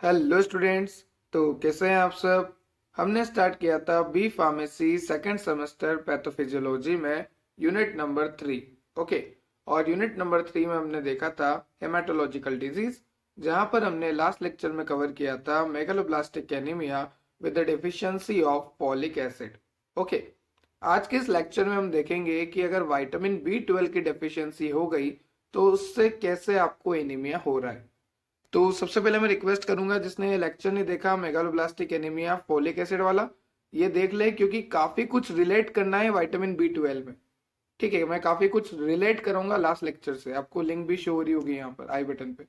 Hello students. तो कैसे हैं आप सब। हमने स्टार्ट किया था B pharmacy second semester pathophysiology में यूनिट नंबर 3। ओके। और यूनिट नंबर 3 में हमने देखा था हेमाटोलॉजिकल डिजीज, जहां पर हमने लास्ट लेक्चर में कवर किया था megaloblastic anaemia with the deficiency of folic acid. Okay. आज के इस लेक्चर में हम देखेंगे कि अगर विटामिन बी 12 की डेफिशिएंसी हो गई तो उससे कैसे आपको एनीमिया हो रहा है। तो सबसे पहले मैं रिक्वेस्ट करूंगा जिसने ये लेक्चर नहीं देखा मेगालोब्लास्टिक एनीमिया फोलिक एसिड वाला, ये देख ले, क्योंकि काफी कुछ रिलेट करना है विटामिन बी 12 में। ठीक है, मैं काफी कुछ रिलेट करूंगा लास्ट लेक्चर से, आपको लिंक भी शो हो रही होगी यहाँ पर आई बटन पे।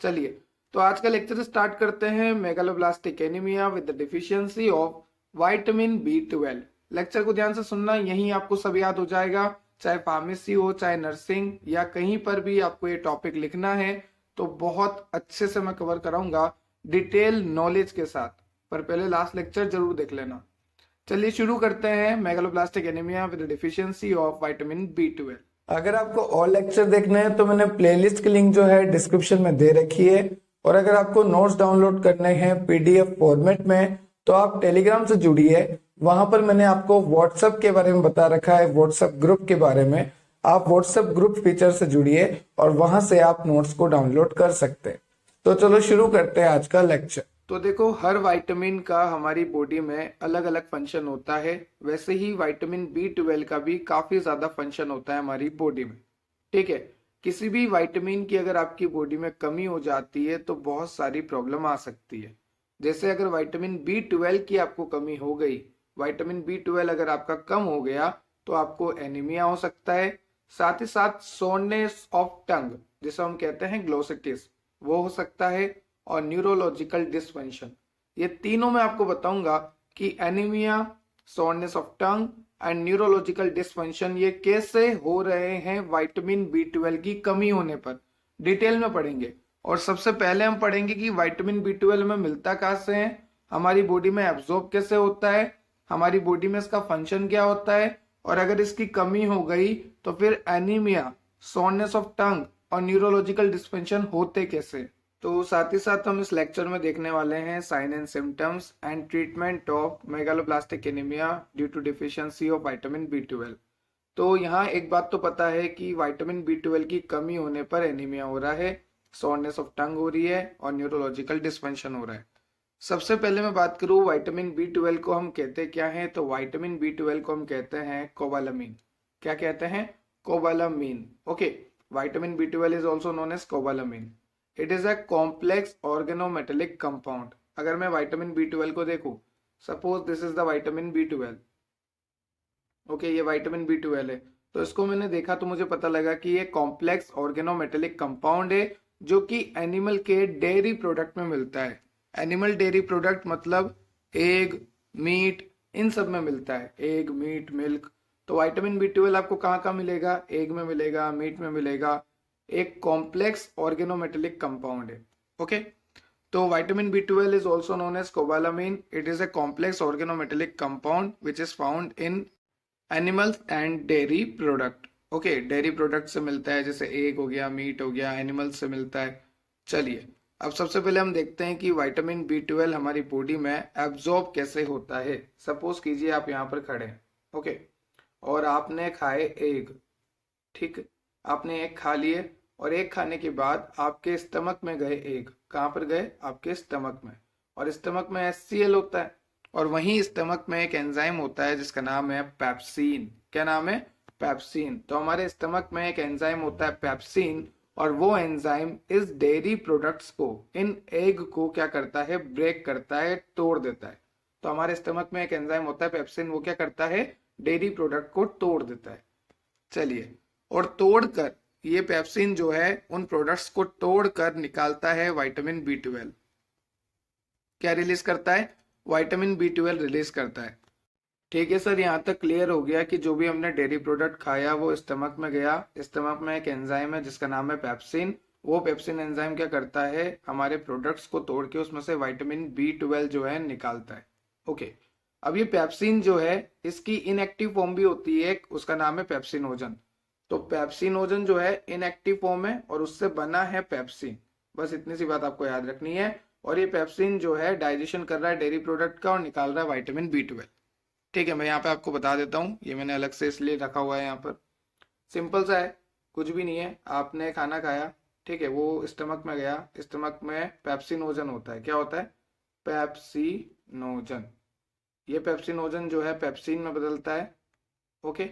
चलिए, तो आज का लेक्चर स्टार्ट करते हैं megaloblastic anaemia with the deficiency of vitamin B 12। Lecture को ध्यान से सुनना, यही आपको सब याद हो जाएगा, चाहे फार्मेसी हो चाहे नर्सिंग या कहीं पर भी आपको ये टॉपिक लिखना है तो बहुत अच्छे से मैं कवर कराऊंगा डिटेल नॉलेज के साथ। पर पहले लास्ट लेक्चर जरूर देख लेना। चलिए शुरू करते हैं megaloblastic anaemia with deficiency of vitamin B 12। अगर आपको और लेक्चर देखने हैं तो मैंने प्लेलिस्ट की लिंक जो है डिस्क्रिप्शन में दे रखी है। और अगर आपको नोट्स डाउनलोड करने हैं पीडीएफ फॉर्मेट में तो आप टेलीग्राम से जुड़िए। वहां पर मैंने आपको व्हाट्सएप के बारे में बता रखा है, व्हाट्सएप ग्रुप के बारे में। आप व्हाट्सएप ग्रुप फीचर से जुड़िए और वहां से आप नोट्स को डाउनलोड कर सकते हैं। तो चलो शुरू करते हैं आज का लेक्चर। तो देखो, हर विटामिन का हमारी बॉडी में अलग अलग फंक्शन होता है, वैसे ही विटामिन बी 12 का भी काफी ज्यादा फंक्शन होता है हमारी बॉडी में। ठीक है, किसी भी विटामिन की अगर आपकी बॉडी में कमी हो जाती है तो बहुत सारी प्रॉब्लम आ सकती है। जैसे अगर विटामिन बी 12 की आपको कमी हो गई, विटामिन बी 12 अगर आपका कम हो गया तो आपको एनीमिया हो सकता है। साथ ही साथ सोरनेस ऑफ टंग, जिसे हम कहते हैं ग्लोसिटिस, वो हो सकता है। और न्यूरोलॉजिकल डिसफंक्शन, ये तीनों मैं आपको बताऊंगा कि anaemia, soreness of tongue and neurological dysfunction ये कैसे हो रहे हैं विटामिन बी 12 की कमी होने पर, डिटेल में पढ़ेंगे। और सबसे पहले हम पढ़ेंगे कि विटामिन बी 12 में मिलता कहाँ से है, हमारी बॉडी में एब्जॉर्ब कैसे होता है, हमारी बॉडी में इसका फंक्शन क्या होता है, और अगर इसकी कमी हो गई तो फिर एनीमिया, सोरनेस ऑफ टंग और न्यूरोलॉजिकल डिसफंक्शन होते कैसे। तो साथ ही साथ हम इस लेक्चर में देखने वाले हैं sign and symptoms and treatment of megaloblastic anaemia due to deficiency of vitamin B 12। तो यहाँ एक बात तो पता है कि विटामिन बी 12 की कमी होने पर एनीमिया हो रहा है, सोरनेस ऑफ टंग हो रही है और न्यूरोलॉजिकल डिसफंक्शन हो रहा है। सबसे पहले मैं बात करूं विटामिन बी 12 को हम कहते क्या हैं, तो विटामिन बी 12 को हम कहते हैं कोबालामीन। क्या कहते हैं? Cobalamin. Okay. Vitamin B 12 is also known as cobalamin. It is a complex organometallic compound. अगर मैं विटामिन बी 12 को देखूं, suppose this is the vitamin B 12। Okay, ये विटामिन बी 12 है, तो इसको मैंने देखा तो मुझे पता लगा कि ये कॉम्प्लेक्स ऑर्गेनोमेटेलिक कंपाउंड है जो कि एनिमल के डेयरी प्रोडक्ट में मिलता है। एनिमल डेयरी प्रोडक्ट मतलब एग, मीट, इन सब में मिलता है, एग, मीट, मिल्क। तो विटामिन बी 12 आपको कहाँ कहाँ मिलेगा? एग में मिलेगा, मीट में मिलेगा। एक कॉम्प्लेक्स ऑर्गेनोमेटेलिक कंपाउंड है। ओके। तो vitamin B 12 is also known as cobalamin. It is a complex organometallic compound which is found in animals and dairy product. Okay, dairy product से मिलता है, जैसे एग हो गया, मीट हो गया, एनिमल्स से मिलता है। चलिए, अब सबसे पहले हम देखते हैं कि विटामिन बी 12 हमारी बॉडी में एब्जॉर्ब कैसे होता है। सपोज कीजिए आप यहाँ पर खड़े हैं, ओके, और आपने खाए एग। ठीक, आपने एग खा लिए और एग खाने के बाद आपके स्टमक में गए एग। कहाँ पर गए? आपके स्टमक में। और स्टमक में HCl होता है, और वहीं स्टमक में एक एंजाइम होता है जिसका नाम है पेप्सिन। क्या नाम है? पेप्सिन। तो हमारे स्टमक में एक एंजाइम होता है पेप्सिन, और वो एंजाइम इस डेयरी प्रोडक्ट्स को, इन एग को क्या करता है? ब्रेक करता है, तोड़ देता है। तो हमारे स्टमक में एक एंजाइम होता है पेप्सिन, वो क्या करता है? डेयरी प्रोडक्ट को तोड़ देता है। चलिए, और तोड़कर ये पेप्सिन जो है उन प्रोडक्ट्स को तोड़कर निकालता है विटामिन बी 12। क्या रिलीज करता है? विटामिन बी 12 रिलीज करता है। ठीक है सर, यहाँ तक क्लियर हो गया कि जो भी हमने डेयरी प्रोडक्ट खाया वो स्टमक में गया। स्टमक में एक एंजाइम है जिसका नाम है पेप्सिन। वो पेप्सिन एंजाइम क्या करता है? हमारे प्रोडक्ट्स को तोड़ के उसमें से विटामिन बी 12 जो है निकालता है। ओके। अब ये पेप्सिन जो है इसकी इनएक्टिव फॉर्म भी होती है, उसका नाम है पेप्सिनोजन। तो पेप्सिनोजन जो है इनएक्टिव फॉर्म है और उससे बना है पेप्सिन। बस इतनी सी बात आपको याद रखनी है। और ये पेप्सिन जो है डाइजेशन कर रहा है डेयरी प्रोडक्ट का और निकाल रहा है विटामिन B12। ठीक है, मैं यहाँ पे आपको बता देता हूँ, ये मैंने अलग से इसलिए रखा हुआ है यहाँ पर। सिंपल सा है, कुछ भी नहीं है। आपने खाना खाया, ठीक है, वो स्टमक में गया, स्टमक में पेप्सिनोजन होता है। क्या होता है? पेप्सिनोजन। ये पेप्सिनोजन जो है पेप्सिन में बदलता है। ओके,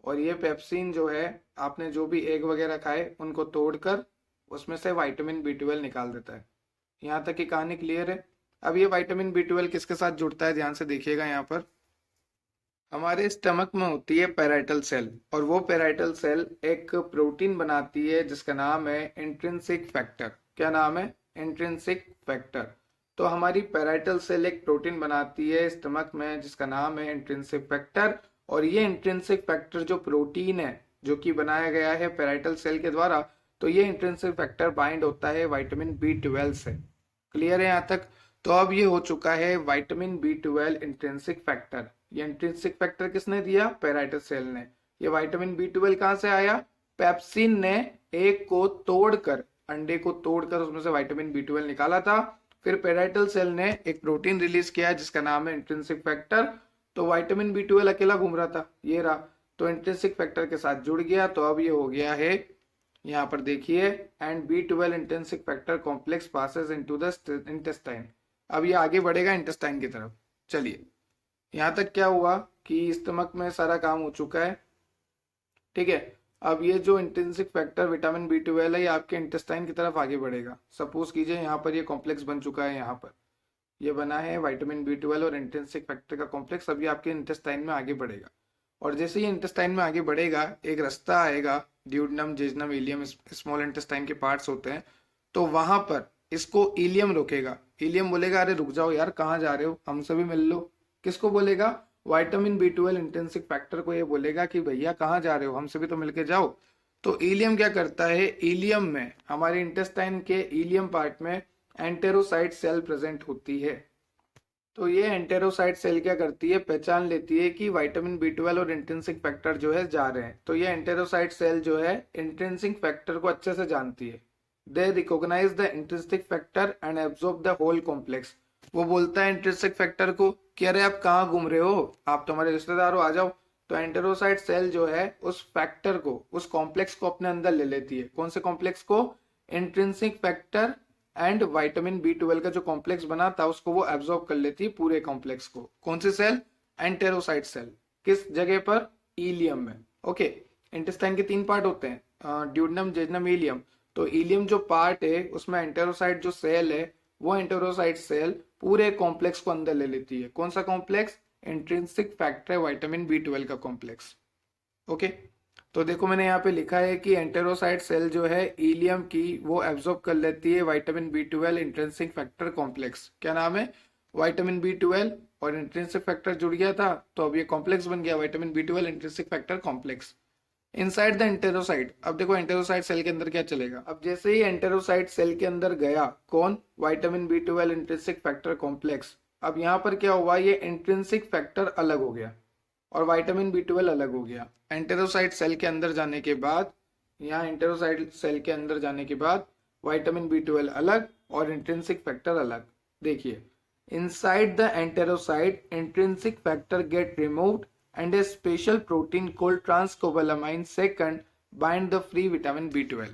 और ये पेप्सिन जो है आपने जो भी एग वगैरह खाए उनको तोड़कर उसमें से विटामिन B12 निकाल देता है। यहाँ तक की कहानी क्लियर है। अब ये विटामिन B12 किसके साथ जुड़ता है, ध्यान से देखिएगा। यहाँ पर हमारे स्टमक में होती है पैराइटल सेल, और वो पैराइटल सेल एक प्रोटीन बनाती है जिसका नाम है इंट्रिंसिक फैक्टर। क्या नाम है? Intrinsic factor. तो हमारी पैराइटल सेल एक प्रोटीन बनाती है स्टमक में जिसका नाम है इंट्रिंसिक फैक्टर, और ये इंट्रिंसिक फैक्टर जो प्रोटीन है जो कि बनाया गया है पैराइटल सेल के द्वारा, तो ये इंट्रिंसिक फैक्टर बाइंड होता है विटामिन B12 से। क्लियर है यहाँ तक? तो अब ये हो चुका है विटामिन B12 इंट्रिंसिक फैक्टर। ये इंट्रिंसिक फैक्टर किसने दिया? पैराइटल सेल ने। ये विटामिन B12 कहाँ से आया? पेप्सिन ने एग को तोड़कर, अंडे को तोड़कर उसमें से विटामिन B12 निकाला था। फिर पैराइटल सेल ने एक प्रोटीन रिलीज किया जिसका नाम है इंट्रिंसिक फैक्टर। तो विटामिन B12 अकेला घूम रहा था, ये रहा, तो इंट्रिंसिक फैक्टर के साथ जुड़ गया। तो अब ये हो गया है, यहाँ पर देखिए, and B12 intrinsic factor complex passes into the intestine. अब ये आगे बढ़ेगा इंटेस्टाइन की तरफ। चलिए, यहाँ तक क्या हुआ कि स्टमक में सारा काम हो चुका है। ठीक है, अब ये जो इंट्रिंसिक फैक्टर विटामिन B12 है ये आपके इंटेस्टाइन की तरफ आगे बढ़ेगा। सपोज कीजिए यहाँ पर ये कॉम्प्लेक्स बन चुका है, यहाँ पर ये बना है विटामिन B12 और इंट्रिंसिक फैक्टर का कॉम्प्लेक्स। अब ये आपके इंटेस्टाइन में आगे बढ़ेगा, और जैसे ये इंटेस्टाइन में आगे बढ़ेगा एक रास्ता आएगा, ड्यूडनम, जेजनम, इलियम, स्मॉल इंटेस्टाइन के पार्ट्स होते हैं, तो वहां पर इसको इलियम रोकेगा। इलियम बोलेगा अरे रुक जाओ यार, कहाँ जा रहे हो, हमसे भी मिल लो। किसको बोलेगा? विटामिन B12 इंट्रिंसिक फैक्टर को ये बोलेगा कि भैया कहाँ जा रहे हो, हमसे भी तो मिलके जाओ। तो इलियम क्या करता है? इलियम में, हमारे इंटेस्टाइन के इलियम पार्ट में एंटेरोसाइट सेल प्रेजेंट होती है। तो ये एंटेरोसाइट सेल क्या करती है? पहचान लेती है कि विटामिन B12 और इंट्रिंसिक फैक्टर जो है जा रहे हैं। तो ये एंटेरोसाइट सेल जो है इंट्रिंसिक फैक्टर को अच्छे से जानती है। They recognise the intrinsic factor and absorb the whole complex. वो बोलता है इंट्रिंसिक फैक्टर को कि अरे आप कहाँ घूम रहे हो, आप तो हमारे रिश्तेदार हो, आ जाओ। तो एंटेरोसाइट सेल जो है उस फैक्टर को, उस कॉम्प्लेक्स को अपने अंदर ले लेती है। कौन से कॉम्प्लेक्स को? Intrinsic factor and vitamin B12 का जो कॉम्प्लेक्स बना था उसको वो एब्जॉर्ब कर लेती है, पूरे कॉम्प्लेक्स को। कौन सी सेल? Enterocyte cell. किस जगह पर? इलियम में। ओके, इंटेस्टाइन के 3 पार्ट होते हैं, ड्यूडनम, जेजनम, इलियम। तो इलियम जो पार्ट है उसमें एंटेरोसाइट जो सेल है वो एंटेरोसाइट सेल पूरे कॉम्प्लेक्स को अंदर ले लेती है। कौन सा complex? Intrinsic factor vitamin B12 का कॉम्प्लेक्स। ओके, तो देखो मैंने यहाँ पे लिखा है कि एंटेरोसाइट सेल जो है इलियम की वो एब्जॉर्ब कर लेती है vitamin B12 intrinsic factor complex. क्या नाम है? विटामिन B12 और इंट्रिंसिक फैक्टर जुड़ गया था, तो अब ये कॉम्प्लेक्स बन गया vitamin B12 intrinsic factor complex inside the enterocyte. अब देखो एंटेरोसाइट सेल के अंदर क्या चलेगा। अब जैसे ही एंटेरोसाइट सेल के अंदर गया कौन? Vitamin B12 intrinsic factor complex. अब यहाँ पर क्या हुआ? ये इंट्रिंसिक फैक्टर अलग हो गया और विटामिन B12 अलग हो गया। एंटेरोसाइट सेल के अंदर जाने के बाद, यहाँ एंटेरोसाइट सेल के अंदर जाने के बाद विटामिन B12 अलग और इंट्रिंसिक फैक्टर अलग। देखिए, inside the enterocyte intrinsic factor get removed and a special protein called transcobalamin second bind the free vitamin B12।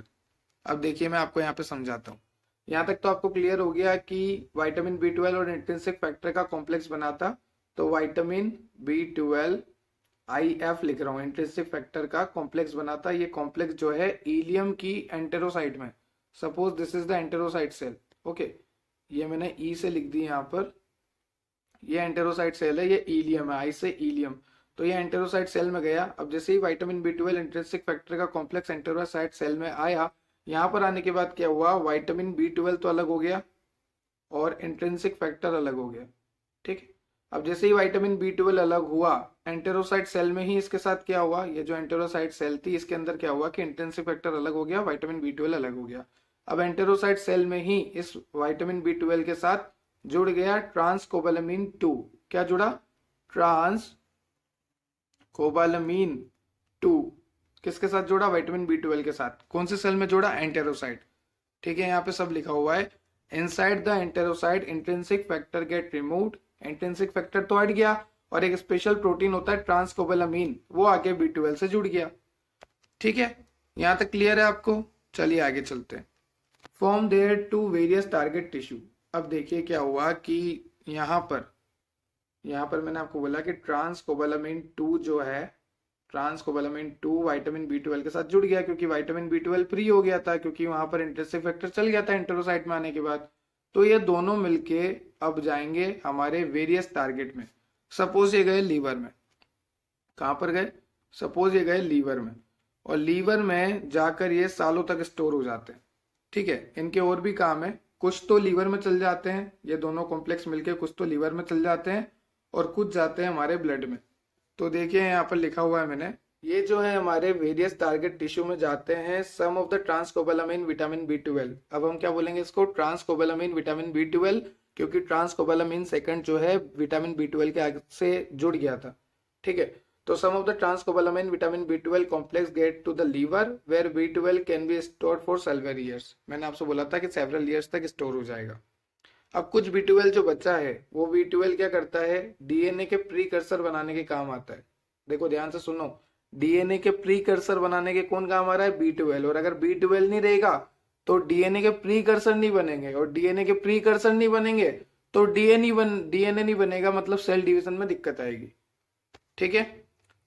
अब देखिए मैं आपको यहाँ पे समझाता हूँ। यहाँ तक तो आपको क्लियर हो गया कि विटामिन B12 और इंट्रिंसिक फैक्टर का कॉम्प्लेक्स बना था। तो विटामिन B12 IF लिख रहा हूँ, इंट्रिंसिक फैक्टर का कॉम्प्लेक्स बना था। ये कॉम्प्लेक्स जो है इलियम की एंटेरोसाइट में, suppose this is the enterocyte cell. Okay, ये मैंने ई से लिख दी यहाँ पर, ये एंटेरोसाइट सेल है, ये इलियम है, आई से इलियम। तो ये एंटेरोसाइट सेल में गया। अब जैसे ही विटामिन B12 इंट्रिंसिक फैक्टर का कॉम्प्लेक्स एंटेरोसाइट सेल में आया, यहाँ पर आने के बाद क्या हुआ? विटामिन B12 तो अलग हो गया और इंट्रिंसिक फैक्टर अलग हो गया। ठीक है, अब जैसे ही विटामिन B12 अलग हुआ, एंटेरोसाइट सेल में ही इसके साथ क्या हुआ? ये जो एंटेरोसाइट सेल थी इसके अंदर क्या हुआ कि इंट्रिंसिक फैक्टर अलग हो गया, विटामिन B12 अलग हो गया। अब एंटेरोसाइट सेल में ही इस विटामिन B12 के साथ जुड़ गया ट्रांसकोबालामिन 2। क्या जुड़ा? ट्रांसकोबालामिन 2 किसके साथ जुड़ा? विटामिन B12 के साथ। कौन से सेल में जोड़ा? एंटेरोसाइट। ठीक है, यहाँ पे सब लिखा हुआ है। Inside the enterocyte intrinsic factor get removed, intrinsic factor तो हट गया और एक स्पेशल प्रोटीन होता है ट्रांसकोबेलामीन, वो आगे B12 से जुड़ गया। ठीक है, यहां तक क्लियर है आपको? चलिए आगे चलते हैं। From there to various target tissue. अब देखिए क्या हुआ कि यहाँ पर मैंने आपको बोला कि ट्रांसकोबेलामीन 2 जो है, ट्रांसकोबेलामीन 2 विटामिन B12 के साथ जुड़ गया, क्योंकि विटामिन B12 फ्री हो गया था, क्योंकि वहां पर इंट्रिंसिक फैक्टर चल गया था एंटेरोसाइट में आने के बाद। तो ये दोनों मिलके अब जाएंगे हमारे वेरियस टारगेट में। सपोज ये गए लीवर में, कहां पर गए? सपोज ये गए लीवर में, और लीवर में जाकर ये सालों तक स्टोर हो जाते हैं। ठीक है, इनके और भी काम है, कुछ तो लीवर में चल जाते हैं, ये दोनों कॉम्प्लेक्स मिलके कुछ तो लीवर में चल जाते हैं और कुछ जाते हैं हमारे ब्लड में। तो देखिए यहाँ पर लिखा हुआ है मैंने, ये जो है हमारे वेरियस टारगेट टिश्यू में जाते हैं सम of the transcobalamin vitamin B12। अब हम क्या बोलेंगे इसको? ट्रांसकोबेलामीन विटामिन B12, क्योंकि ट्रांसकोबेलामीन सेकंड जो है विटामिन B12 के आगे से जुड़ गया था। ठीक है, तो some of the transcobalamin vitamin B12 complex get to the liver where B12 can be stored for several years. मैंने आपसे बोला था कि सेवरल ईयर्स तक स्टोर हो जाएगा। अब कुछ B12 जो बचा है, वो B12 क्या करता है? डीएनए के प्रीकर्सर बनाने के काम आता है। देखो ध्यान से सुनो, डीएनए के प्रीकर्सर बनाने के कौन काम आ रहा है? B12। और अगर B12 नहीं रहेगा तो डीएनए के प्रीकर्सर नहीं बनेंगे, और डीएनए के प्रीकर्सर नहीं बनेंगे तो डीएनए नहीं बनेगा, मतलब सेल डिवीजन में दिक्कत आएगी। ठीक है,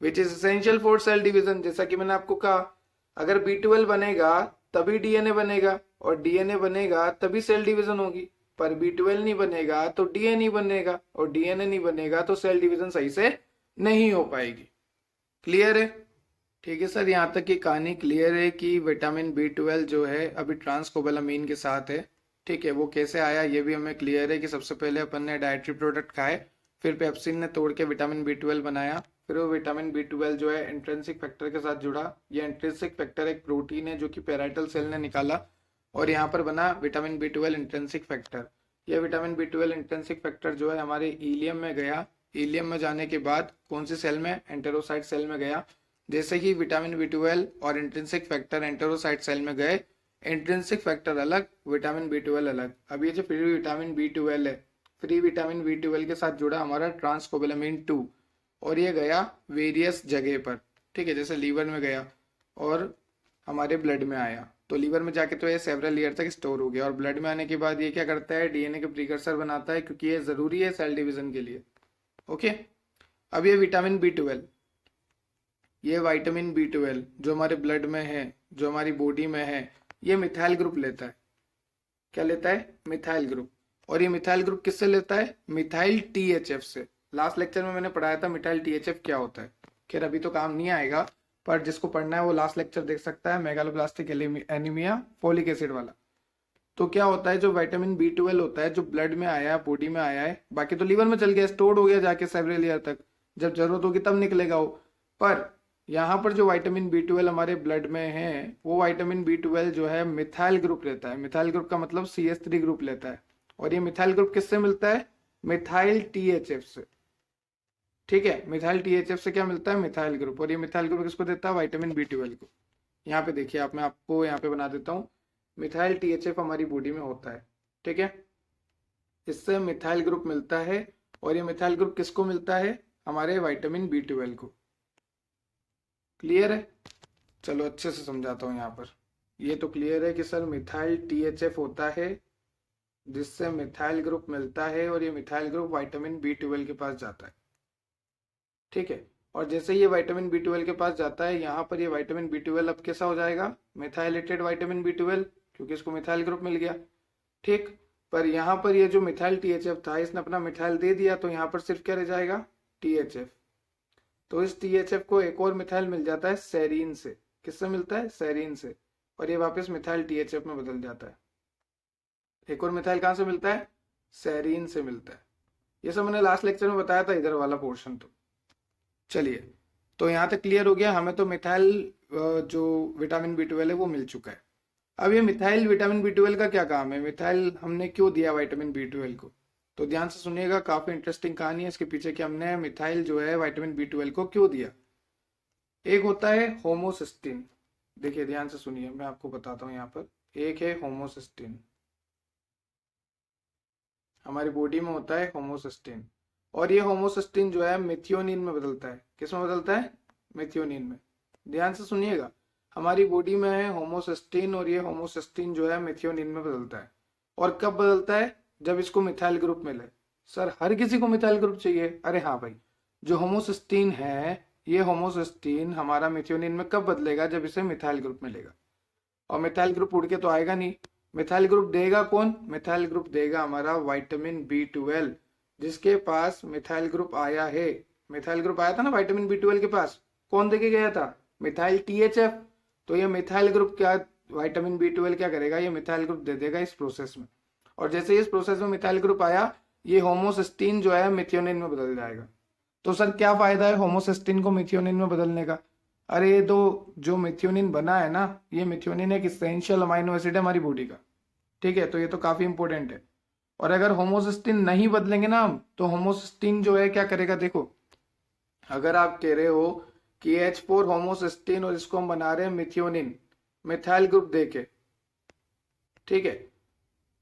which is essential for sale division. जैसा कि मैंने आपको कहा, अगर B12 बनेगा तभी डीएनए बनेगा, और डीएनए बनेगा तभी सेल डिवीजन होगी। पर B12 नहीं बनेगा तो डीएनए बनेगा, और डीएनए नहीं बनेगा तो सेल डिवीजन सही से नहीं हो पाएगी। क्लियर है? ठीक है सर, यहाँ तक की कहानी क्लियर है कि विटामिन B12 जो है अभी ट्रांसकोबेलामीन के साथ है। ठीक है, वो कैसे आया ये भी हमें क्लियर है कि सबसे पहले अपन ने डाइटरी प्रोडक्ट खाए, फिर पेप्सिन ने तोड़ के विटामिन B12 बनाया, फिर वो विटामिन B12 जो है इंट्रिंसिक फैक्टर के साथ जुड़ा। ये इंट्रिंसिक फैक्टर एक प्रोटीन है जो कि पेराइटल सेल ने निकाला, और यहाँ पर बना विटामिन B12 इंट्रिंसिक फैक्टर। यह विटामिन B12 इंट्रिंसिक फैक्टर जो है हमारे इलियम में गया। इलियम में जाने के बाद कौन सी सेल में? एंटेरोसाइट सेल में गया। जैसे ही विटामिन B12 और इंट्रिंसिक फैक्टर एंटेरोसाइट सेल में गए, इंट्रिंसिक फैक्टर अलग, विटामिन B12 अलग। अब ये जो फ्री विटामिन B12 है, फ्री विटामिन B12 के साथ जुड़ा हमारा ट्रांसकोबेलामीन 2, और ये गया वेरियस जगह पर। ठीक है, जैसे लीवर में गया और हमारे ब्लड में आया, तो लीवर में जाके तो ये सेवरल ईयर तक स्टोर हो गया, और ब्लड में आने के बाद ये क्या करता है? डीएनए के प्रीकर्सर बनाता है, क्योंकि ये जरूरी है सेल डिवीजन के लिए। ओके, अब ये विटामिन B12, ये विटामिन B12 जो हमारे ब्लड में है, जो हमारी बॉडी में है, ये मिथाइल ग्रुप लेता है। क्या लेता है? Methyl group. और ये मिथाइल ग्रुप किससे लेता है? मिथाइल THF से। लास्ट लेक्चर में मैंने पढ़ाया था मिथाइल THF क्या होता है। खैर अभी तो काम नहीं आएगा, पर जिसको पढ़ना है वो लास्ट लेक्चर देख सकता है, मेगालोब्लास्टिक एनीमिया फोलिक एसिड वाला। तो क्या होता है, जो विटामिन B12 होता है, जो ब्लड में आया है, बॉडी में आया है, बाकी तो लीवर में चल गया, स्टोर्ड हो गया जाके सेवरल ईयर तक, जब जरूरत होगी तब निकलेगा वो। पर यहाँ पर जो विटामिन B12 हमारे ब्लड में है, वो विटामिन B12 जो है मिथाइल ग्रुप लेता है। मिथाइल ग्रुप का मतलब CH3 ग्रुप लेता है, और ये मिथाइल ग्रुप किससे मिलता है? मिथाइल THF से। ठीक है, मिथाइल THF से क्या मिलता है? Methyl group. और ये मिथाइल ग्रुप किसको देता है? विटामिन B12 को। यहाँ पे देखिए आप, मैं आपको यहाँ पे बना देता हूँ, मिथाइल THF हमारी बॉडी में होता है। ठीक है, इससे मिथाइल ग्रुप मिलता है, और ये मिथाइल ग्रुप किसको मिलता है? हमारे विटामिन B12 को। क्लियर है? चलो अच्छे से समझाता हूँ यहाँ पर। ये तो क्लियर है कि सर मिथाइल THF होता है, जिससे मिथाइल ग्रुप मिलता है, और ये मिथाइल ग्रुप विटामिन B12 के पास जाता है। ठीक है, और जैसे ये विटामिन B12 के पास जाता है, यहाँ पर ये विटामिन B12 अब कैसा हो जाएगा? मिथाइलेटेड विटामिन B12, क्योंकि इसको मिथाइल ग्रुप मिल गया। ठीक, पर यहाँ पर ये जो मिथाइल THF था, इसने अपना मिथाइल दे दिया, तो यहाँ पर सिर्फ क्या रह जाएगा? THF। तो इस THF को एक और मिथाइल मिल जाता है सेरीन से। किससे मिलता है? सेरीन से। और ये वापस मिथाइल THF में बदल जाता है। एक और मिथाइल कहाँ से मिलता है? सेरीन से मिलता है। ये सब मैंने लास्ट लेक्चर में बताया था, इधर वाला पोर्शन। तो चलिए, तो यहाँ तक क्लियर हो गया, हमें तो मिथाइल जो विटामिन B12 है वो मिल चुका है। अब ये मिथाइल विटामिन B12 का क्या काम है? मिथाइल हमने क्यों दिया विटामिन B12 को? तो ध्यान से सुनिएगा, काफी इंटरेस्टिंग कहानी है इसके पीछे कि हमने मिथाइल जो है विटामिन B12 को क्यों दिया। एक होता है होमोसिस्टिन। देखिए ध्यान से सुनिए, मैं आपको बताता हूँ यहाँ पर। एक है होमोसिस्टिन, हमारी बॉडी में होता है होमोसिस्टीन, और ये होमोसिस्टीन जो है मिथियोनिन में बदलता है। किस में बदलता है? मिथियोनिन में। ध्यान से सुनिएगा, हमारी बॉडी में है होमोसिस्टीन और ये होमोसिस्टीन जो है मिथियोनिन में बदलता है। और कब बदलता है? जब इसको मिथाइल ग्रुप मिले। सर हर किसी को मिथाइल ग्रुप चाहिए? अरे हाँ भाई, जो होमोसिस्टीन है ये होमोसिस्टीन हमारा मिथियोनिन में कब बदलेगा? जब इसे मिथाइल ग्रुप मिलेगा। और मिथाइल ग्रुप उड़ के तो आएगा नहीं, मिथाइल ग्रुप देगा कौन? मिथाइल ग्रुप देगा हमारा विटामिन B12, जिसके पास मिथाइल ग्रुप आया है। मिथाइल ग्रुप आया था ना विटामिन B12 के पास, कौन देके गया था? Methyl THF। तो ये मिथाइल ग्रुप क्या, विटामिन B12 क्या करेगा? ये मिथाइल ग्रुप दे देगा इस प्रोसेस में। और जैसे ही इस प्रोसेस में मिथाइल ग्रुप आया, ये होमोसिस्टीन जो है मिथियोनिन में बदल जाएगा। तो सर क्या फायदा है होमोसिस्टीन को मिथियोनिन में बदलने का? अरे ये तो जो मिथियोनिन बना है ना, ये मिथियोनिन एक इसेंशियल अमाइनो एसिड है हमारी बॉडी का। ठीक है, तो ये तो काफी इंपॉर्टेंट है। और अगर होमोसिस्टीन नहीं बदलेंगे ना हम, तो होमोसिस्टीन जो है क्या करेगा? देखो, अगर आप कह रहे हो कि H4 होमोसिस्टीन और इसको हम बना रहे हैं मिथियोनिन, मिथाइल ग्रुप देके, ठीक है,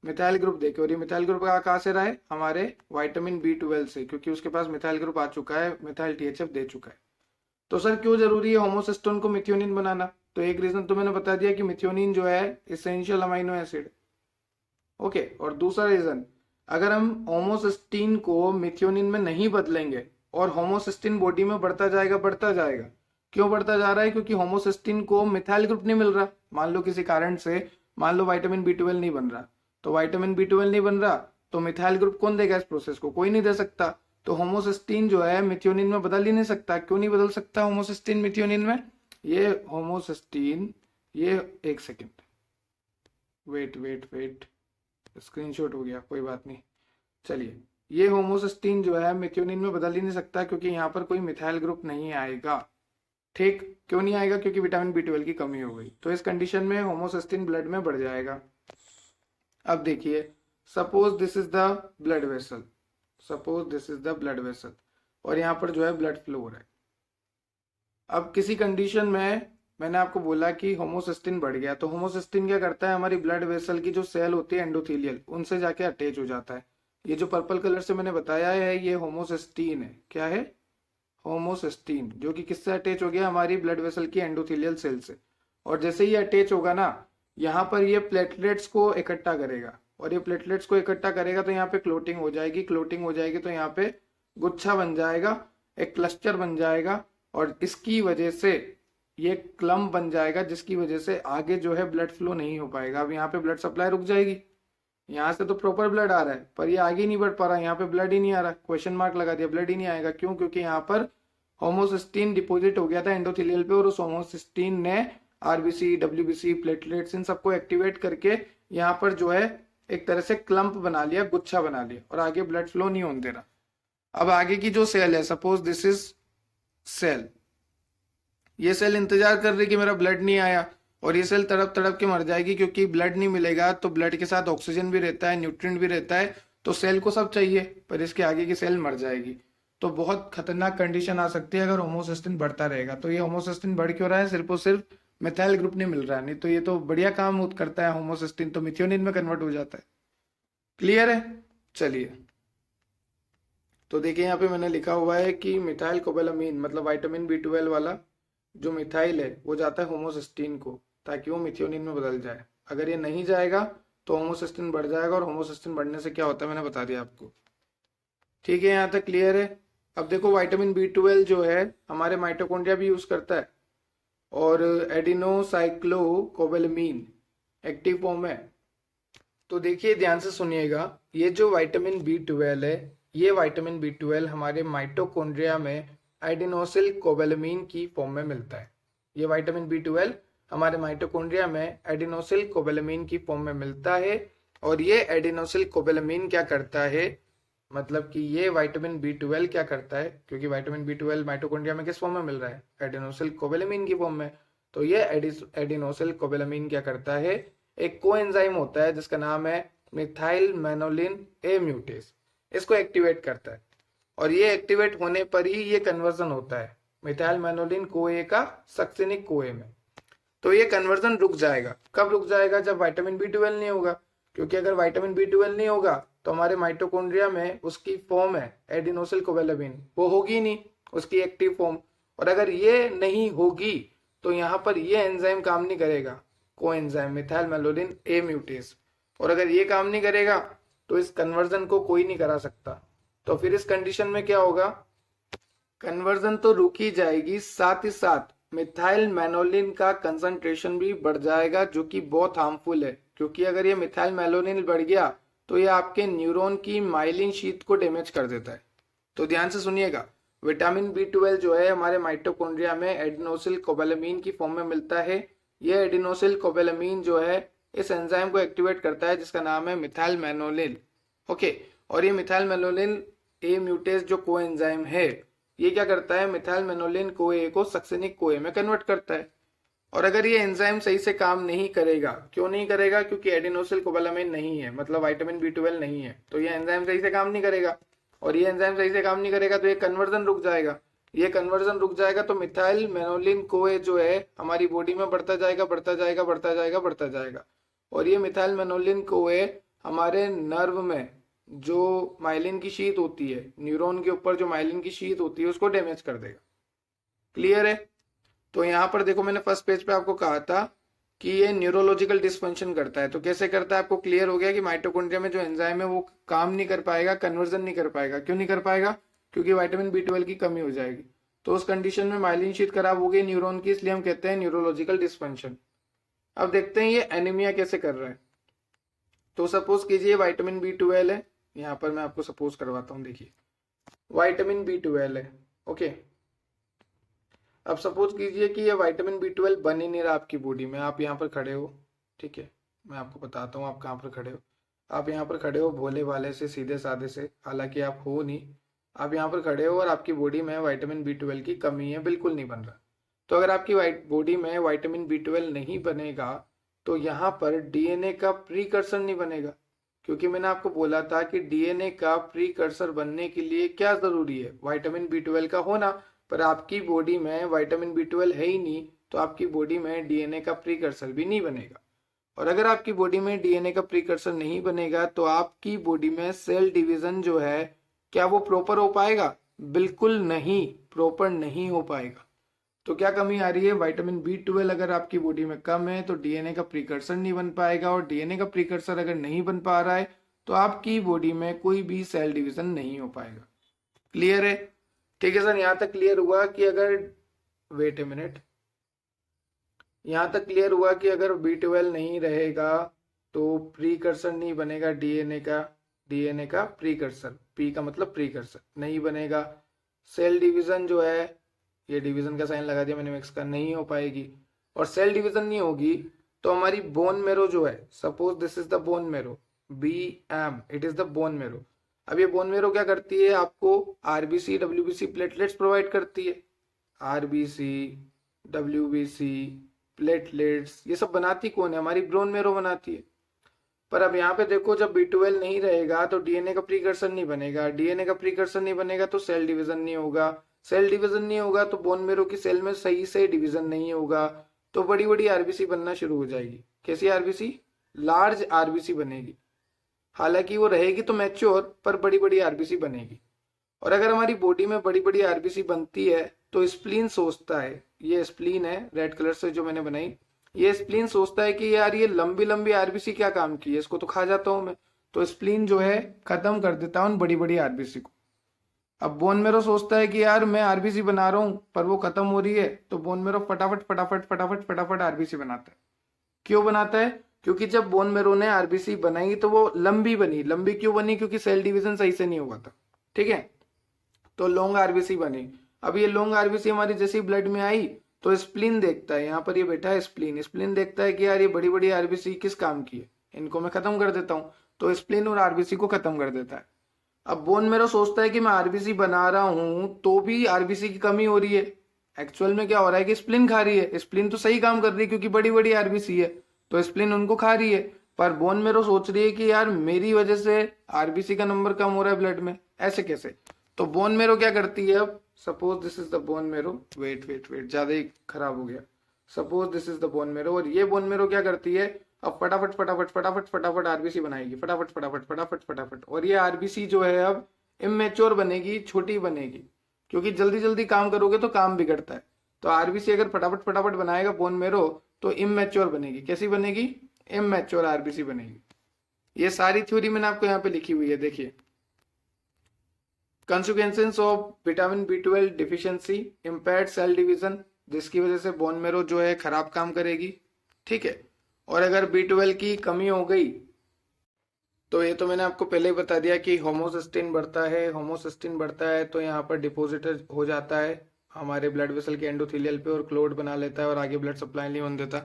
मिथाइल ग्रुप देके, और ये मिथाइल ग्रुप कहाँ से रहा है? हमारे विटामिन B12 से, क्योंकि उसके पास मिथाइल ग्रुप आ चुका है, मिथाइल THF दे चुका है। तो सर क्यों जरूरी है होमोसिस्टोन को मिथियोनिन बनाना? तो एक रीजन तो मैंने बता दिया कि मिथियोनिन जो है इसेंशियल अमाइनो एसिड। ओके, और दूसरा रीजन, अगर हम होमोसिस्टीन को मिथियोनिन में नहीं बदलेंगे और होमोसिस्टीन बॉडी में बढ़ता जाएगा बढ़ता जाएगा। क्यों बढ़ता जा रहा है? क्योंकि होमोसिस्टीन को मिथाइल ग्रुप नहीं मिल रहा। मान लो किसी कारण से, मान लो विटामिन B12 नहीं बन रहा, तो विटामिन B12 नहीं बन रहा तो मिथाइल ग्रुप कौन देगा इस प्रोसेस को? कोई नहीं दे सकता। तो होमोसिस्टीन जो है मिथियोनिन में बदल ही नहीं सकता। क्यों नहीं बदल सकता होमोसिस्टीन मिथियोनिन में? ये होमोसिस्टीन, ये एक second, wait wait wait, screenshot हो गया, कोई बात नहीं। चलिए, ये होमोसिस्टीन जो है मिथियोनिन में बदल ही नहीं सकता, क्योंकि यहाँ पर कोई मिथाइल ग्रुप नहीं आएगा। ठीक, क्यों नहीं आएगा? क्योंकि विटामिन B12 की कमी हो गई। तो इस कंडीशन में होमोसिस्टीन ब्लड में बढ़ जाएगा। अब देखिए, suppose this is the blood vessel, suppose this is the blood vessel, और यहाँ पर जो है ब्लड फ्लो हो रहा है। अब किसी कंडीशन में मैंने आपको बोला कि होमोसिस्टीन बढ़ गया, तो होमोसिस्टीन क्या करता है? हमारी ब्लड वेसल की जो सेल होती है एंडोथेलियल, उनसे जाके अटैच हो जाता है। ये जो पर्पल कलर से मैंने बताया है, ये होमोसिस्टीन है। क्या है? होमोसिस्टीन, जो कि किससे अटैच हो गया? हमारी ब्लड वेसल की एंडोथेलियल सेल से। और जैसे ही अटैच होगा ना, यहाँ पर ये प्लेटलेट्स को इकट्ठा करेगा, और ये प्लेटलेट्स को इकट्ठा करेगा तो यहाँ पे क्लोटिंग हो जाएगी, क्लोटिंग हो जाएगी तो यहाँ पे गुच्छा बन जाएगा, एक क्लस्टर बन जाएगा, और इसकी वजह से ये क्लम्प बन जाएगा, जिसकी वजह से आगे जो है ब्लड फ्लो नहीं हो पाएगा। अब यहाँ पे ब्लड सप्लाई रुक जाएगी। यहाँ से तो प्रॉपर ब्लड आ रहा है, पर ये आगे नहीं बढ़ पा रहा, यहाँ पे ब्लड ही नहीं आ रहा, क्वेश्चन मार्क लगा दिया, ब्लड ही नहीं आएगा। क्यों? क्योंकि यहाँ पर होमोसिस्टीन डिपोजिट हो गया था एंडोथेलियल पे, और उस होमोसिस्टीन ने RBC, WBC, प्लेटलेट्स, इन सबको एक्टिवेट करके यहाँ पर जो है एक तरह से क्लम्प बना लिया, गुच्छा बना लिया, और आगे ब्लड फ्लो नहीं होने दे रहा। अब आगे की जो सेल है, सपोज दिस इज सेल, ये सेल इंतजार कर रही कि मेरा ब्लड नहीं आया, और ये सेल तड़प तड़प के मर जाएगी, क्योंकि ब्लड नहीं मिलेगा तो ब्लड के साथ ऑक्सीजन भी रहता है, न्यूट्रिएंट भी रहता है, तो सेल को सब चाहिए, पर इसके आगे की सेल मर जाएगी। तो बहुत खतरनाक कंडीशन आ सकती है अगर होमोसिस्टीन बढ़ता रहेगा। तो ये होमोसिस्टीन बढ़ क्यों रहा है? सिर्फ और सिर्फ मिथाइल ग्रुप नहीं मिल रहा है, नहीं तो ये तो बढ़िया काम करता है होमोसिस्टीन, तो मिथियोनिन में कन्वर्ट हो जाता है। क्लियर है? चलिए, तो देखिए यहाँ पे मैंने लिखा हुआ है कि मिथाइल कोबालामीन, मतलब विटामिन B12 वाला जो मिथाइल है, वो जाता है होमोसिस्टीन को, ताकि वो मिथियोनिन में बदल जाए। अगर ये नहीं जाएगा तो होमोसिस्टीन बढ़ जाएगा, और होमोसिस्टीन बढ़ने से क्या होता है मैंने बता दिया आपको। ठीक है, यहाँ तक क्लियर है? अब देखो, विटामिन B12 जो है हमारे माइटोकॉन्ड्रिया भी यूज करता है, और एडिनोसाइक्लोकोबालामीन एक्टिव फॉर्म है। तो देखिए ध्यान से सुनिएगा, ये जो विटामिन B12 है, ये विटामिन B12 हमारे माइटोकॉन्ड्रिया में एडिनोसिल कोबालामीन की फॉर्म में मिलता है। ये विटामिन B12 हमारे माइटोकॉन्ड्रिया में एडिनोसिल कोबालामीन की फॉर्म में मिलता है, और ये एडिनोसिल कोबालामीन क्या करता है, मतलब कि ये विटामिन B12 क्या करता है, क्योंकि विटामिन B12 माइटोकॉन्ड्रिया में किस फॉर्म में मिल रहा है? एडिनोसिल कोबालामीन की फॉर्म में। तो ये एडिनोसिल कोबालामीन क्या करता है? एक कोएंजाइम होता है जिसका नाम है मिथाइल मैनोलिन ए म्यूटेस, इसको एक्टिवेट करता है, और ये एक्टिवेट होने पर ही ये कन्वर्जन होता है मिथाइल मैनोलिन कोए का सक्सिनिक कोए में। तो ये कन्वर्जन रुक जाएगा। कब रुक जाएगा? जब विटामिन B12 नहीं होगा, क्योंकि अगर विटामिन B12 नहीं होगा तो हमारे माइटोकॉन्ड्रिया में उसकी फॉर्म है एडिनोसिल कोवैलेमिन, वो होगी नहीं उसकी एक्टिव फॉर्म। और अगर ये नहीं होगी तो यहाँ पर ये एंजाइम काम नहीं करेगा, कोएंजाइम मिथाइल मेलोनिन ए म्यूटेस। और अगर ये काम नहीं करेगा तो इस कन्वर्जन को कोई नहीं करा सकता। तो फिर इस कंडीशन में क्या होगा, कन्वर्जन तो रुक ही जाएगी, साथ ही साथ मिथाइल मेनोलिन का कंसंट्रेशन भी बढ़ जाएगा, जो कि बहुत हार्मफुल है। क्योंकि अगर ये मिथाइल मेलोनिन बढ़ गया तो ये आपके न्यूरॉन की माइलिन शीथ को डैमेज कर देता है। तो ध्यान से सुनिएगा, विटामिन B12 जो है हमारे माइटोकॉन्ड्रिया में एडिनोसिल कोबैलेमिन की फॉर्म में मिलता है। ये एडिनोसिल कोबैलेमिन जो है इस एंजाइम को एक्टिवेट करता है जिसका नाम है मिथाइल मेनोलिन। ओके, और ये मिथाइल मेनोलिन ए म्यूटेस जो कोएंजाइम है, ये क्या करता है, मिथाइल मेनोलिन कोए को सक्सेनिक कोए में कन्वर्ट करता है। और अगर ये एंजाइम सही से काम नहीं करेगा, क्यों नहीं करेगा, क्योंकि एडिनोसिल कोबैलेमिन नहीं है, मतलब विटामिन B12 नहीं है, तो ये एंजाइम सही से काम नहीं करेगा। और ये एंजाइम सही से काम नहीं करेगा तो ये कन्वर्जन रुक जाएगा। ये कन्वर्जन रुक जाएगा तो मिथाइल मेनोलिन कोए जो है हमारी बॉडी में बढ़ता जाएगा, बढ़ता जाएगा, बढ़ता जाएगा, बढ़ता जाएगा। और ये मिथाइल मेनोलिन कोए हमारे नर्व में जो माइलिन की शीथ होती है, न्यूरॉन के ऊपर जो माइलिन की शीथ होती है, उसको डैमेज कर देगा। क्लियर है? तो यहाँ पर देखो, मैंने फर्स्ट पेज पे आपको कहा था कि ये न्यूरोलॉजिकल डिसफंक्शन करता है। तो कैसे करता है, आपको क्लियर हो गया कि माइटोकॉन्ड्रिया में जो एंजाइम है वो काम नहीं कर पाएगा, कन्वर्जन नहीं कर पाएगा। क्यों नहीं कर पाएगा, क्योंकि विटामिन B12 की कमी हो जाएगी। तो उस कंडीशन में माइलिन शीथ खराब हो गई न्यूरॉन की, इसलिए हम कहते हैं न्यूरोलॉजिकल डिसफंक्शन। अब देखते हैं ये एनीमिया कैसे कर रहा है। तो सपोज कीजिए विटामिन B12 है, यहाँ पर मैं आपको सपोज करवाता हूँ। देखिए विटामिन B12 है, ओके। अब सपोज कीजिए कि ये विटामिन B12 बन ही नहीं रहा आपकी बॉडी में। आप यहाँ पर खड़े हो, ठीक है, मैं आपको बताता हूँ आप कहाँ पर खड़े हो। आप यहाँ पर खड़े हो भोले भाले से, सीधे साधे से, हालांकि आप हो नहीं। आप यहाँ पर खड़े हो और आपकी बॉडी में विटामिन B12 की कमी है, बिल्कुल नहीं बन रहा। तो अगर आपकी बॉडी में विटामिन B12 नहीं बनेगा तो यहाँ पर DNA का प्रीकर्सर नहीं बनेगा। क्योंकि मैंने आपको बोला था कि DNA का प्रीकर्सर बनने के लिए क्या जरूरी है, विटामिन B12 का होना। पर आपकी बॉडी में विटामिन B12 है ही नहीं, तो आपकी बॉडी में DNA का प्रीकर्सर भी नहीं बनेगा। और अगर आपकी बॉडी में DNA का प्रीकर्सर नहीं बनेगा तो आपकी बॉडी में सेल डिवीजन जो है, क्या वो प्रॉपर हो पाएगा? बिल्कुल नहीं, प्रॉपर नहीं हो पाएगा। तो क्या कमी आ रही है, विटामिन B12 अगर आपकी बॉडी में कम है तो DNA का प्रीकर्सर नहीं बन पाएगा। और DNA का प्रीकर्सर अगर नहीं बन पा रहा है तो आपकी बॉडी में कोई भी सेल डिवीजन नहीं हो पाएगा। क्लियर है? ठीक है सर, यहां तक क्लियर हुआ कि अगर, वेट ए मिनट, यहां तक क्लियर हुआ कि अगर B12 नहीं रहेगा तो प्रीकर्सर नहीं बनेगा DNA का प्रीकर्सर, P का मतलब प्रीकर्सर नहीं बनेगा। सेल डिवीजन जो है, ये डिवीजन का साइन लगा दिया मैंने मिक्स का, नहीं हो पाएगी। और सेल डिवीजन नहीं होगी तो हमारी बोन मेरो जो है, suppose this is the bone मेरो, BM, it is the bone मेरो। अब ये बोन मेरो क्या करती है, आपको RBC WBC प्लेटलेट्स प्रोवाइड करती है। RBC WBC प्लेटलेट्स ये सब बनाती कौन है, हमारी बोन मेरो बनाती है। पर अब यहाँ पे देखो, जब B12 नहीं रहेगा तो DNA का प्रीकर्सर नहीं बनेगा, DNA का प्रीकर्सर नहीं बनेगा तो सेल डिवीजन नहीं होगा, सेल डिवीजन नहीं होगा तो बोन मेरो की सेल में सही से डिवीजन नहीं होगा, तो बड़ी बड़ी RBC बनना शुरू हो जाएगी। कैसी RBC? लार्ज RBC बनेगी। हालांकि वो रहेगी तो मैच्योर, पर बड़ी बड़ी RBC बनेगी। और अगर हमारी बॉडी में बड़ी बड़ी RBC बनती है तो स्प्लीन सोचता है, ये स्प्लीन है रेड कलर से जो मैंने बनाई, ये स्प्लीन सोचता है कि यार ये लंबी लंबी RBC क्या काम की है, इसको तो खा जाता हूं मैं। तो स्प्लीन जो है खत्म कर देता है उन बड़ी बड़ी RBC को। अब बोन मेरो सोचता है कि यार मैं RBC बना रहा हूं पर वो खत्म हो रही है, तो बोन मेरो फटाफट फटाफट फटाफट फटाफट RBC बनाता है। क्यों बनाता है? क्योंकि जब बोन मेरो ने RBC बनाई तो वो लंबी बनी। लंबी क्यों बनी? क्योंकि सेल डिवीजन सही से नहीं हुआ था, ठीक है, तो लॉन्ग RBC बनी। अब ये लॉन्ग RBC हमारी जैसी ब्लड में आई तो स्प्लीन देखता है, यहाँ पर ये बैठा है स्प्लीन देखता है कि यार ये बड़ी बड़ी RBC किस काम की है, इनको मैं खत्म कर देता हूँ। तो स्प्लीन और RBC को खत्म कर देता है। अब बोन मेरो सोचता है कि मैं RBC बना रहा हूं तो भी RBC की कमी हो रही है। एक्चुअल में क्या हो रहा है कि स्प्लीन खा रही है। स्प्लीन तो सही काम कर रही है क्योंकि बड़ी बड़ी RBC है, तो स्प्लीन उनको खा रही है। पर बोन मेरो सोच रही है कि यार मेरी वजह से RBC का नंबर कम हो रहा है ब्लड में, ऐसे कैसे? तो बोन मेरो क्या करती है, अब suppose this is the bone marrow, wait ज्यादा ही खराब हो गया, suppose this is the bone marrow, और ये बोन मेरो क्या करती है, अब फटाफट फटाफट फटाफट फटाफट आरबीसी बनाएगी, फटाफट फटाफट फटाफट फटाफट। और ये आरबीसी जो है अब इमेच्योर बनेगी, छोटी बनेगी, क्योंकि जल्दी जल्दी काम करोगे तो काम बिगड़ता है। तो आरबीसी अगर फटाफट फटाफट बनाएगा बोन मेरो तो इमेच्योर बनेगी। कैसी बनेगी? इमेच्योर आरबीसी बनेगी। ये सारी थ्योरी मैंने आपको यहाँ पे लिखी हुई है, देखिए। Consequences of vitamin B 12 deficiency, impaired cell division, जिसकी वजह से बोन मेरो जो है खराब काम करेगी, ठीक है। और अगर बी 12 की कमी हो गई तो ये तो मैंने आपको पहले ही बता दिया कि होमोसिस्टिन बढ़ता है, होमोसिस्टिन बढ़ता है तो यहाँ पर डिपॉजिट हो जाता है हमारे ब्लड वेसल के एंडोथेलियल पे और क्लोट बना लेता है और आगे ब्लड सप्लाई नहीं होने देता।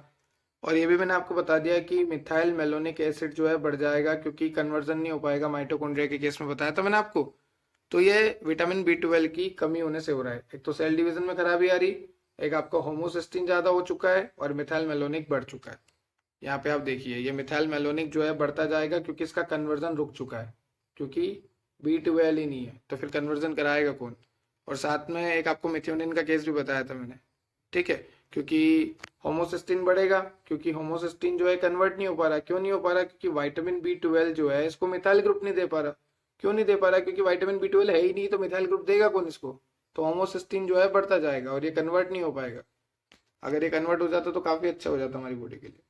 और ये भी मैंने आपको बता दिया कि मिथाइल मेलोनिक एसिड जो है बढ़ जाएगा, क्योंकि कन्वर्जन नहीं हो पाएगा, माइटोकॉन्ड्रिया के केस में बताया था मैंने आपको। तो ये विटामिन बी 12 की कमी होने से हो रहा है। एक तो सेल डिवीजन में खराबी आ रही, एक आपका होमोसिस्टिन ज्यादा हो चुका है और मिथाइल मेलोनिक बढ़ चुका है। यहाँ पे आप देखिए ये मिथाइल मेलोनिक जो है बढ़ता जाएगा, क्योंकि इसका कन्वर्जन रुक चुका है, क्योंकि बी 12 ही नहीं है तो फिर कन्वर्जन कराएगा कौन। और साथ में एक आपको मिथ्योनिन का केस भी बताया था मैंने, ठीक है। क्योंकि होमोसिस्टिन बढ़ेगा, क्योंकि होमोसिस्टिन जो है कन्वर्ट नहीं हो पा रहा। क्यों नहीं हो पा रहा? क्योंकि विटामिन बी 12 जो है इसको मिथाइल ग्रुप नहीं दे पा रहा। क्यों नहीं दे पा रहा? क्योंकि विटामिन बी 12 है ही नहीं, तो मिथाइल ग्रुप देगा कौन इसको? तो होमोसिस्टिन जो है बढ़ता जाएगा और ये कन्वर्ट नहीं हो पाएगा। अगर ये कन्वर्ट हो जाता तो काफी अच्छा हो जाता हमारी बॉडी के लिए।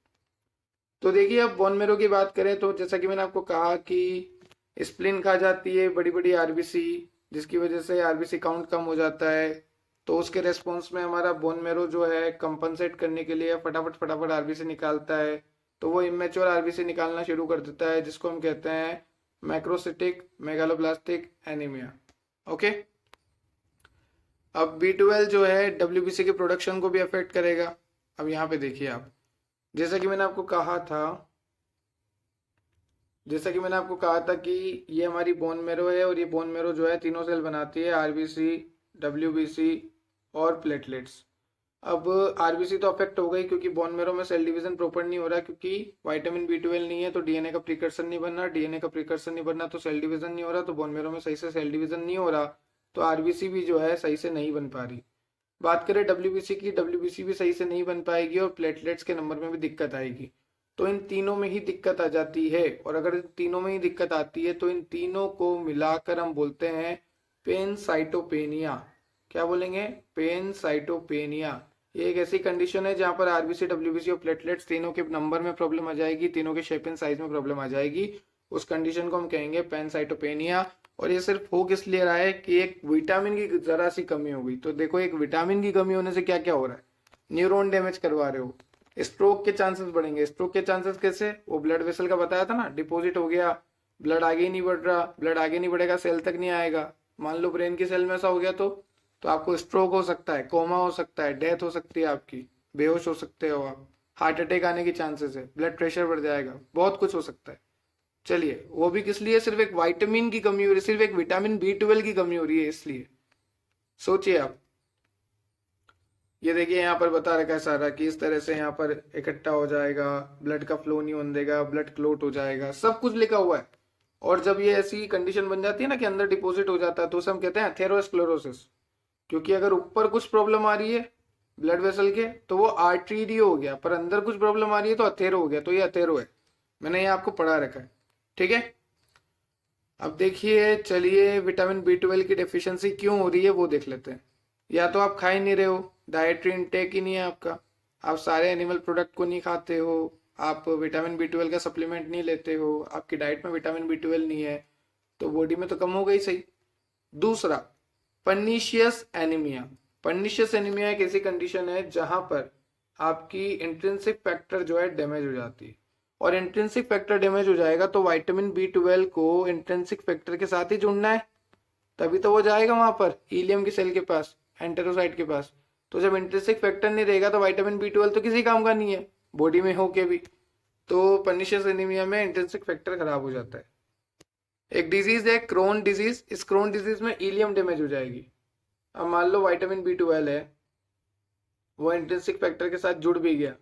तो देखिए अब बोन मेरो की बात करें तो जैसा कि मैंने आपको कहा कि स्प्लिन खा जाती है बड़ी बड़ी आरबीसी, जिसकी वजह से आरबीसी काउंट कम हो जाता है। तो उसके रेस्पॉन्स में हमारा बोन मेरो जो है कंपनसेट करने के लिए फटाफट फटाफट आरबीसी निकालता है, तो वो इमेच्योर आरबीसी निकालना शुरू कर देता है, जिसको हम कहते हैं मैक्रोसिटिक मेगालोब्लास्टिक एनीमिया। ओके, अब बी 12 जो है डब्ल्यूबीसी के प्रोडक्शन को भी अफेक्ट करेगा। अब यहाँ पे देखिए आप, जैसा कि मैंने आपको कहा था कि ये हमारी बोन मेरो है और ये बोन मेरो जो है तीनों सेल बनाती है, आरबीसी, डब्ल्यूबीसी और प्लेटलेट्स। अब आरबीसी तो अफेक्ट हो गई क्योंकि बोन मेरो में सेल डिवीजन प्रॉपर नहीं हो रहा, क्योंकि विटामिन बी 12 नहीं है तो डीएनए का प्रिकर्सर नहीं बनना, डीएनए का प्रिकर्सर नहीं बनना तो सेल डिवीजन नहीं हो रहा, तो बोन मेरो में सही से सेल डिवीजन नहीं हो रहा, तो आरबीसी भी जो है सही से नहीं बन पा रही। बात करें डब्ल्यूबीसी की, डब्ल्यूबीसी भी सही से नहीं बन पाएगी और प्लेटलेट्स के नंबर में भी दिक्कत आएगी। तो इन तीनों में ही दिक्कत आ जाती है, और अगर इन तीनों में ही दिक्कत आती है तो इन तीनों को मिलाकर हम बोलते हैं पेनसाइटोपेनिया। क्या बोलेंगे? पेनसाइटोपेनिया। ये एक ऐसी कंडीशन है जहां पर आरबीसी, डब्ल्यूबीसी और प्लेटलेट्स तीनों के नंबर में प्रॉब्लम आ जाएगी, तीनों के शेप एंड साइज में प्रॉब्लम आ जाएगी। उस कंडीशन को हम कहेंगे पेनसाइटोपेनिया। और ये सिर्फ हो किस लिए रहा है कि एक विटामिन की जरा सी कमी हो गई। तो देखो, एक विटामिन की कमी होने से क्या क्या हो रहा है? न्यूरॉन डैमेज करवा रहे हो, स्ट्रोक के चांसेस बढ़ेंगे। स्ट्रोक के चांसेस कैसे? वो ब्लड वेसल का बताया था ना, डिपॉजिट हो गया, ब्लड आगे ही नहीं बढ़ रहा, ब्लड आगे नहीं बढ़ेगा, सेल तक नहीं आएगा। मान लो ब्रेन की सेल में ऐसा हो गया तो आपको स्ट्रोक हो सकता है, कोमा हो सकता है, डेथ हो सकती है आपकी, बेहोश हो सकते हो आप, हार्ट अटैक आने की चांसेस है, ब्लड प्रेशर बढ़ जाएगा, बहुत कुछ हो सकता है। चलिए, वो भी किस लिए? सिर्फ एक विटामिन की कमी हो रही है, सिर्फ एक विटामिन बी 12 की कमी हो रही है, इसलिए। सोचिए आप, ये देखिए यहाँ पर बता रखा है सारा कि इस तरह से यहाँ पर इकट्ठा हो जाएगा, ब्लड का फ्लो नहीं होने देगा, ब्लड क्लोट हो जाएगा, सब कुछ लिखा हुआ है। और जब ये ऐसी कंडीशन बन जाती है ना कि अंदर डिपॉजिट हो जाता है, तो उसे हम कहते हैं एथेरोस्क्लेरोसिस। क्योंकि अगर ऊपर कुछ प्रॉब्लम आ रही है ब्लड वेसल के तो वो आर्टेरियो हो गया, पर अंदर कुछ प्रॉब्लम आ रही है तो अथेरो हो गया, तो ये अथेरो है। मैंने ये आपको पढ़ा रखा है, ठीक है। अब देखिए, चलिए विटामिन बी 12 की डेफिशिएंसी क्यों हो रही है वो देख लेते हैं। या तो आप खा ही नहीं रहे हो, डाइटरी इंटेक ही नहीं है आपका, आप सारे एनिमल प्रोडक्ट को नहीं खाते हो, आप विटामिन बी 12 का सप्लीमेंट नहीं लेते हो, आपकी डाइट में विटामिन बी 12 नहीं है, तो बॉडी में तो कम हो गई, सही। दूसरा, पर्नीशियस एनीमिया। पर्नीशियस एनीमिया एक ऐसी कंडीशन है जहां पर आपकी इंट्रिंसिक फैक्टर जो है डैमेज हो जाती है, और इंट्रिंसिक फैक्टर डैमेज हो जाएगा तो विटामिन बी 12 को इंट्रिंसिक फैक्टर के साथ ही जुड़ना है, तभी तो वो जाएगा वहां पर इलियम की सेल के पास, एंटेरोसाइट के पास। तो जब इंट्रिंसिक फैक्टर नहीं रहेगा तो विटामिन बी 12 तो किसी काम का नहीं है बॉडी में होके भी। तो पर्नीशियस एनीमिया में इंट्रिंसिक फैक्टर खराब हो जाता है। एक डिजीज है क्रोन डिजीज, इस क्रोन डिजीज में इलियम डैमेज हो जाएगी। अब मान लो विटामिन बी 12 है, वो इंट्रिंसिक फैक्टर के साथ जुड़ भी गया,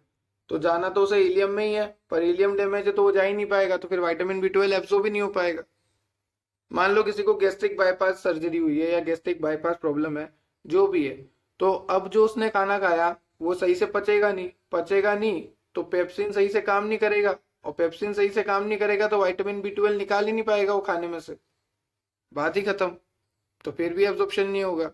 तो जाना तो उसे इलियम में ही है, पर इलियम डैमेज है तो वो जा ही नहीं पाएगा, तो फिर विटामिन बी 12 एब्सॉर्ब भी नहीं हो पाएगा। मान लो किसी को गैस्ट्रिक बाईपास सर्जरी हुई है या गैस्ट्रिक बाईपास प्रॉब्लम है, जो भी है, तो अब जो उसने खाना खाया वो सही से पचेगा नहीं, तो पेप्सिन सही से काम नहीं करेगा, और पेप्सिन सही से काम नहीं करेगा तो विटामिन B12 निकाल ही नहीं पाएगा वो खाने में से, बात ही खत्म। तो फिर भी एब्जॉर्प्शन नहीं होगा।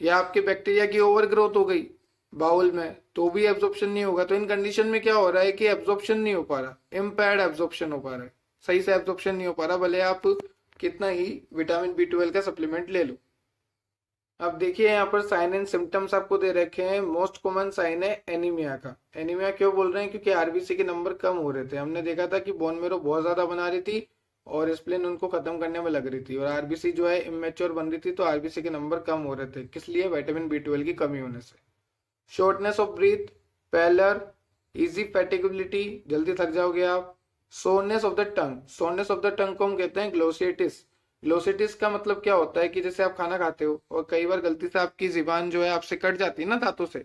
या आपके बैक्टीरिया की ओवर ग्रोथ हो गई बाउल में, तो भी एब्जॉर्प्शन नहीं होगा। तो इन कंडीशन में क्या हो रहा है कि एब्जॉर्प्शन नहीं हो पा रहा, इम्पेयर्ड एब्जॉर्प्शन हो पा रहा है, सही से एब्जॉर्प्शन नहीं हो पा रहा, भले आप कितना ही विटामिन B12 का सप्लीमेंट ले लो। अब देखिए यहाँ पर साइन एंड सिम्टम्स आपको दे रखे हैं। मोस्ट कॉमन साइन है एनीमिया का। एनीमिया क्यों बोल रहे हैं? क्योंकि आरबीसी के नंबर कम हो रहे थे। हमने देखा था कि बोन मेरो बहुत ज्यादा बना रही थी और स्प्लीन उनको खत्म करने में लग रही थी, और आरबीसी जो है इमेच्योर बन रही थी, तो आरबीसी के नंबर कम हो रहे थे। किस लिए? विटामिन B12 की कमी होने से। Shortness of breath, pallor, easy fatigability, जल्दी थक जाओगे आप। Soreness of the tongue, soreness of the tongue को हम कहते हैं ग्लोसिटिस। ग्लोसिटिस का मतलब क्या होता है कि जैसे आप खाना खाते हो और कई बार गलती से आपकी जुबान जो है आपसे कट जाती है ना दांतों से,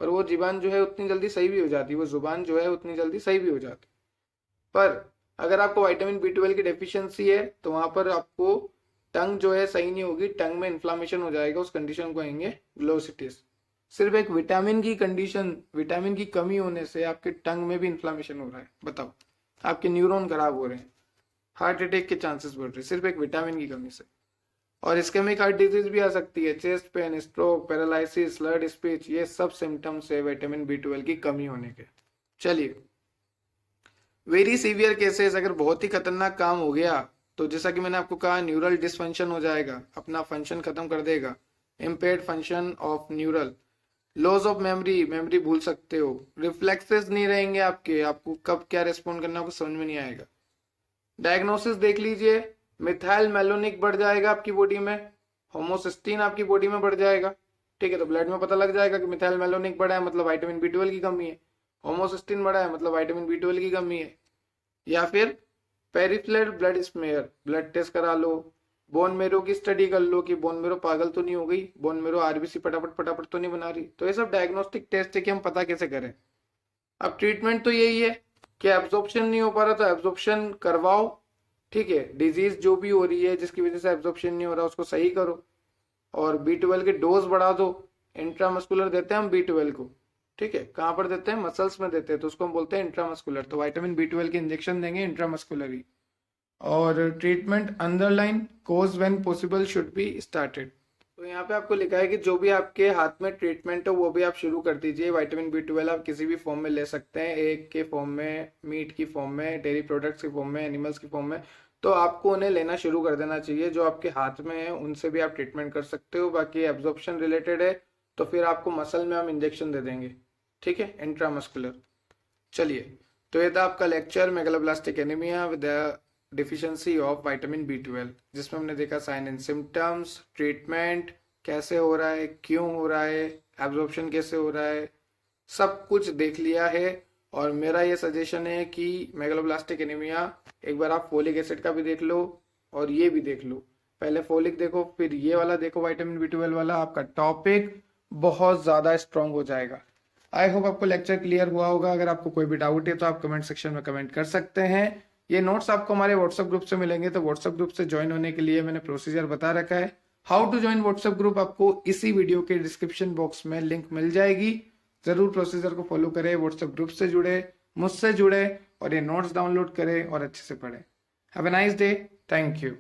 पर वो जुबान जो है उतनी जल्दी सही भी हो जाती है, वो जुबान जो है उतनी जल्दी सही भी हो जाती है। पर अगर आपको विटामिन B12 की डेफिशिएंसी है तो वहां पर आपको टंग जो है सही नहीं होगी, टंग में इन्फ्लामेशन हो जाएगा, उस कंडीशन को कहेंगे ग्लोसिटिस। सिर्फ एक विटामिन की कंडीशन, विटामिन की कमी होने से आपके टंग में भी इन्फ्लामेशन हो रहा है, बताओ, आपके न्यूरॉन खराब हो रहे हैं, हार्ट अटैक के चांसेस बढ़ रहे हैं सिर्फ एक विटामिन की कमी से। और इस्केमिक हार्ट डिजीज भी आ सकती है, chest pain, stroke, paralysis, slurred speech, ये सब सिम्टम्स है विटामिन B12 की कमी होने के। चलिए, वेरी सीवियर केसेस, अगर बहुत ही खतरनाक काम हो गया तो जैसा कि मैंने आपको कहा न्यूरल डिसफंक्शन हो जाएगा, अपना फंक्शन खत्म कर देगा, impaired function of neural, loss of memory, memory भूल सकते हो, रिफ्लेक्सेस नहीं रहेंगे आपके, आपको कब क्या रिस्पॉन्ड करना है आपको समझ में नहीं आएगा। डायग्नोसिस देख लीजिए, मिथाइल मेलोनिक बढ़ जाएगा आपकी बॉडी में, होमोसिस्टीन आपकी बॉडी में बढ़ जाएगा, ठीक है, तो ब्लड में पता लग जाएगा कि मिथाइल मेलोनिक बढ़ा है मतलब विटामिन B12 की कमी है, होमोसिस्टीन बढ़ा है मतलब विटामिन B12 की कमी है। या फिर peripheral blood smear, blood test करा लो, बोन मेरो की स्टडी कर लो कि बोन मेरो पागल तो नहीं हो गई, बोन मेरो आरबीसी फटाफट फटाफट तो नहीं बना रही। तो ये सब डायग्नोस्टिक टेस्ट है कि हम पता कैसे करें। अब ट्रीटमेंट तो यही है कि एब्जॉर्प्शन नहीं हो पा रहा तो एब्जॉर्प्शन करवाओ, ठीक है, डिजीज जो भी हो रही है जिसकी वजह से एब्जॉर्प्शन नहीं हो रहा उसको सही करो, और B12 के डोज बढ़ा दो। इंट्रामस्कुलर देते हैं हम B12 को, ठीक है, कहाँ पर देते हैं? मसल्स में देते हैं, तो उसको हम बोलते हैं इंट्रामस्कुलर। तो विटामिन B12 के इंजेक्शन देंगे इंट्रामस्कुलरी। और treatment underline cause when possible should be started. तो यहाँ पे आपको लिखा है कि जो भी आपके हाथ में ट्रीटमेंट है वो भी आप शुरू कर दीजिए। विटामिन B12 आप किसी भी फॉर्म में ले सकते हैं, एग के फॉर्म में, मीट की फॉर्म में, डेयरी प्रोडक्ट्स की फॉर्म में, एनिमल्स की फॉर्म में, तो आपको उन्हें लेना शुरू कर देना चाहिए। जो आपके हाथ में है उनसे भी आप ट्रीटमेंट कर सकते हो। बाकी एब्जॉर्प्शन रिलेटेड है तो फिर आपको मसल में हम इंजेक्शन दे देंगे, ठीक है, इंट्रामस्कुलर। चलिए, तो ये था आपका lecture megaloblastic anaemia with deficiency of vitamin B12, जिसमें हमने देखा साइन एंड सिम्टम्स, ट्रीटमेंट कैसे हो रहा है, क्यों हो रहा है, एब्जॉर्प्शन कैसे हो रहा है, सब कुछ देख लिया है। और मेरा ये सजेशन है कि मेगालोब्लास्टिक एनीमिया एक बार आप फोलिक एसिड का भी देख लो और ये भी देख लो। पहले फोलिक देखो फिर ये वाला देखो विटामिन B12 वाला, आपका टॉपिक बहुत ज्यादा स्ट्रांग हो जाएगा। आई होप आपको लेक्चर क्लियर हुआ होगा। अगर आपको कोई भी डाउट है तो आप कमेंट सेक्शन में कमेंट कर सकते हैं। ये नोट्स आपको हमारे व्हाट्सएप ग्रुप से मिलेंगे, तो व्हाट्सएप ग्रुप से ज्वाइन होने के लिए मैंने प्रोसीजर बता रखा है। How to join WhatsApp group आपको इसी वीडियो के डिस्क्रिप्शन बॉक्स में लिंक मिल जाएगी। जरूर प्रोसीजर को फॉलो करें, व्हाट्सएप ग्रुप से जुड़े, मुझसे जुड़े और ये नोट्स डाउनलोड करें और अच्छे से पढ़ें। Have a nice day, thank you.